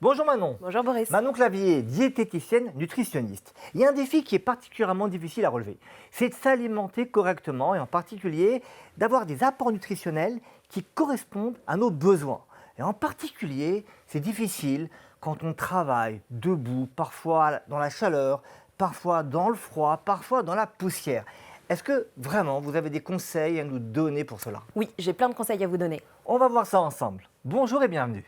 Bonjour Manon. Bonjour Boris. Manon Clavier, diététicienne, nutritionniste. Il y a un défi qui est particulièrement difficile à relever. C'est de s'alimenter correctement et en particulier d'avoir des apports nutritionnels qui correspondent à nos besoins. Et en particulier, c'est difficile quand on travaille debout, parfois dans la chaleur, parfois dans le froid, parfois dans la poussière. Est-ce que vraiment vous avez des conseils à nous donner pour cela? Oui, j'ai plein de conseils à vous donner. On va voir ça ensemble. Bonjour et bienvenue.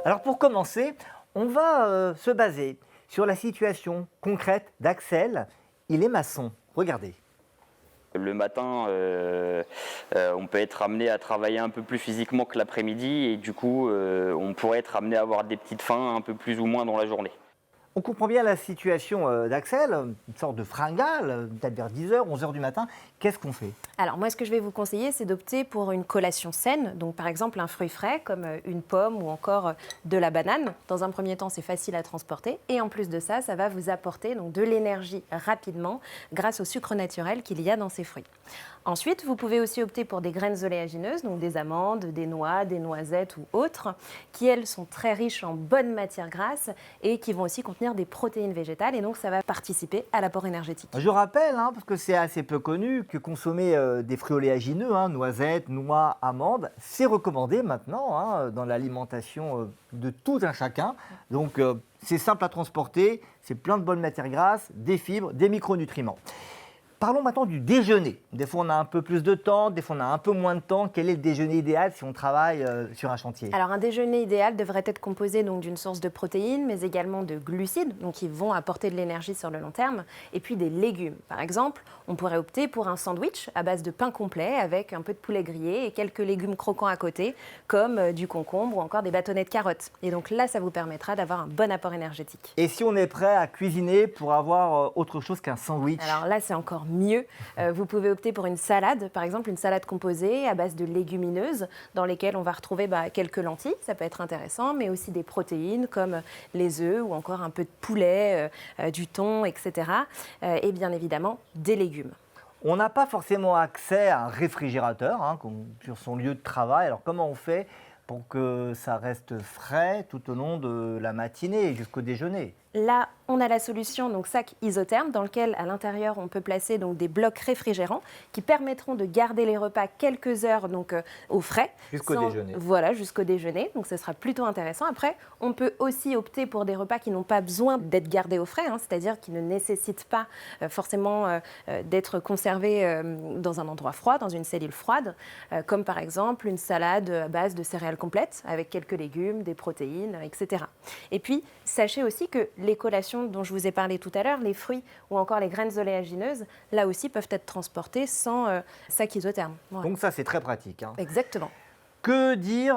Alors pour commencer, on va se baser sur la situation concrète d'Axel. Il est maçon. Regardez. Le matin, on peut être amené à travailler un peu plus physiquement que l'après-midi et du coup, on pourrait être amené à avoir des petites faims un peu plus ou moins dans la journée. On comprend bien la situation d'Axel, une sorte de fringale, peut-être vers 10h, 11h du matin. Qu'est-ce qu'on fait? Alors moi, ce que je vais vous conseiller, c'est d'opter pour une collation saine. Donc par exemple, un fruit frais comme une pomme ou encore de la banane. Dans un premier temps, c'est facile à transporter. Et en plus de ça, ça va vous apporter donc, de l'énergie rapidement grâce au sucre naturel qu'il y a dans ces fruits. Ensuite, vous pouvez aussi opter pour des graines oléagineuses, donc des amandes, des noix, des noisettes ou autres, qui elles sont très riches en bonnes matières grasses et qui vont aussi contenir des protéines végétales et donc ça va participer à l'apport énergétique. Je rappelle, parce que c'est assez peu connu, que consommer des fruits oléagineux, noisettes, noix, amandes, c'est recommandé maintenant dans l'alimentation de tout un chacun. Donc c'est simple à transporter, c'est plein de bonnes matières grasses, des fibres, des micronutriments. Parlons maintenant du déjeuner. Des fois, on a un peu plus de temps, des fois, on a un peu moins de temps. Quel est le déjeuner idéal si on travaille sur un chantier? Alors, un déjeuner idéal devrait être composé donc, d'une source de protéines, mais également de glucides, donc qui vont apporter de l'énergie sur le long terme, et puis des légumes. Par exemple, on pourrait opter pour un sandwich à base de pain complet avec un peu de poulet grillé et quelques légumes croquants à côté, comme du concombre ou encore des bâtonnets de carottes. Et donc là, ça vous permettra d'avoir un bon apport énergétique. Et si on est prêt à cuisiner pour avoir autre chose qu'un sandwich? Alors là, c'est encore mieux. Vous pouvez opter pour une salade, par exemple une salade composée à base de légumineuses dans lesquelles on va retrouver quelques lentilles, ça peut être intéressant, mais aussi des protéines comme les œufs ou encore un peu de poulet, du thon, etc. Et bien évidemment, des légumes. On n'a pas forcément accès à un réfrigérateur sur son lieu de travail. Alors comment on fait pour que ça reste frais tout au long de la matinée jusqu'au déjeuner? Là, on a la solution donc sac isotherme dans lequel à l'intérieur on peut placer donc des blocs réfrigérants qui permettront de garder les repas quelques heures donc au frais Jusqu'au déjeuner. Voilà, jusqu'au déjeuner. Donc ce sera plutôt intéressant. Après, on peut aussi opter pour des repas qui n'ont pas besoin d'être gardés au frais, c'est-à-dire qui ne nécessitent pas forcément d'être conservés dans un endroit froid, dans une cellule froide, comme par exemple une salade à base de céréales complètes avec quelques légumes, des protéines, etc. Et puis, sachez aussi que les collations dont je vous ai parlé tout à l'heure, les fruits ou encore les graines oléagineuses, là aussi peuvent être transportées sans sac isotherme. Voilà. Donc ça, c'est très pratique. Exactement. Que dire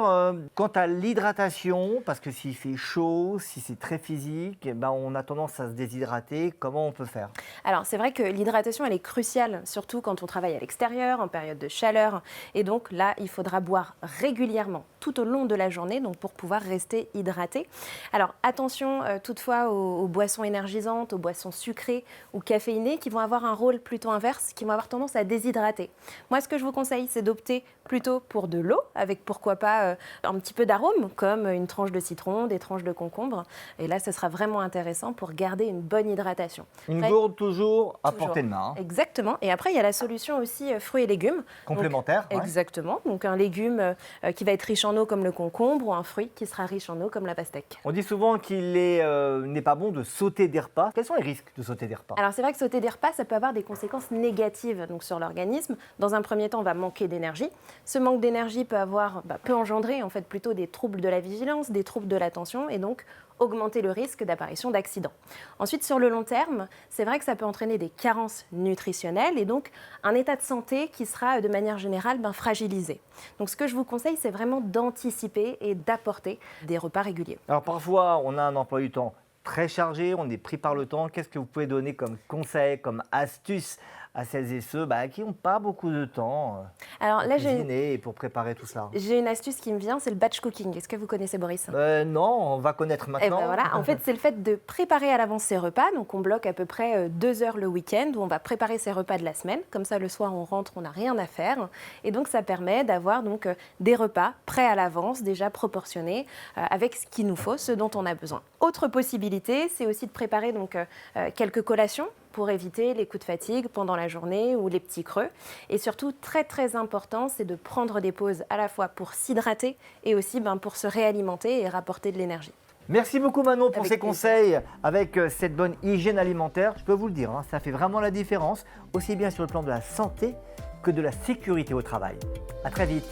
quant à l'hydratation? Parce que s'il fait chaud, si c'est très physique, on a tendance à se déshydrater. Comment on peut faire? Alors, c'est vrai que l'hydratation, elle est cruciale, surtout quand on travaille à l'extérieur, en période de chaleur. Et donc là, il faudra boire régulièrement tout au long de la journée donc pour pouvoir rester hydraté. Alors, attention toutefois aux boissons énergisantes, aux boissons sucrées ou caféinées qui vont avoir un rôle plutôt inverse, qui vont avoir tendance à déshydrater. Moi, ce que je vous conseille, c'est d'opter plutôt pour de l'eau avec pourquoi pas un petit peu d'arôme comme une tranche de citron, des tranches de concombre. Et là, ce sera vraiment intéressant pour garder une bonne hydratation. Une gourde toujours à portée de main. Exactement. Et après, il y a la solution aussi fruits et légumes. Complémentaire. Donc, exactement. Donc un légume qui va être riche en eau comme le concombre ou un fruit qui sera riche en eau comme la pastèque. On dit souvent qu'il n'est pas bon de sauter des repas. Quels sont les risques de sauter des repas? Alors c'est vrai que sauter des repas, ça peut avoir des conséquences négatives donc, sur l'organisme. Dans un premier temps, on va manquer d'énergie. Ce manque d'énergie peut engendrer en fait plutôt des troubles de la vigilance, des troubles de l'attention et donc augmenter le risque d'apparition d'accidents. Ensuite, sur le long terme, c'est vrai que ça peut entraîner des carences nutritionnelles et donc un état de santé qui sera de manière générale fragilisé. Donc ce que je vous conseille, c'est vraiment d'anticiper et d'apporter des repas réguliers. Alors parfois, on a un emploi du temps très chargé, on est pris par le temps. Qu'est-ce que vous pouvez donner comme conseil, comme astuce à celles et ceux qui n'ont pas beaucoup de temps Alors pour là, cuisiner et pour préparer tout ça? j'ai une astuce qui me vient, c'est le batch cooking. Est-ce que vous connaissez, Boris? Non, on va connaître Eh maintenant. ben voilà, en fait, c'est le fait de préparer à l'avance ses repas. Donc, on bloque à peu près 2 heures le week-end où on va préparer ses repas de la semaine. Comme ça, le soir, on rentre, on n'a rien à faire. Et donc, ça permet d'avoir donc des repas prêts à l'avance, déjà proportionnés, avec ce qu'il nous faut, ce dont on a besoin. Autre possibilité, c'est aussi de préparer donc quelques collations pour éviter les coups de fatigue pendant la journée ou les petits creux. Et surtout, très très important, c'est de prendre des pauses à la fois pour s'hydrater et aussi pour se réalimenter et rapporter de l'énergie. Merci beaucoup Manon pour Avec ces plaisir. conseils avec cette bonne hygiène alimentaire. Je peux vous le dire, ça fait vraiment la différence, aussi bien sur le plan de la santé que de la sécurité au travail. À très vite.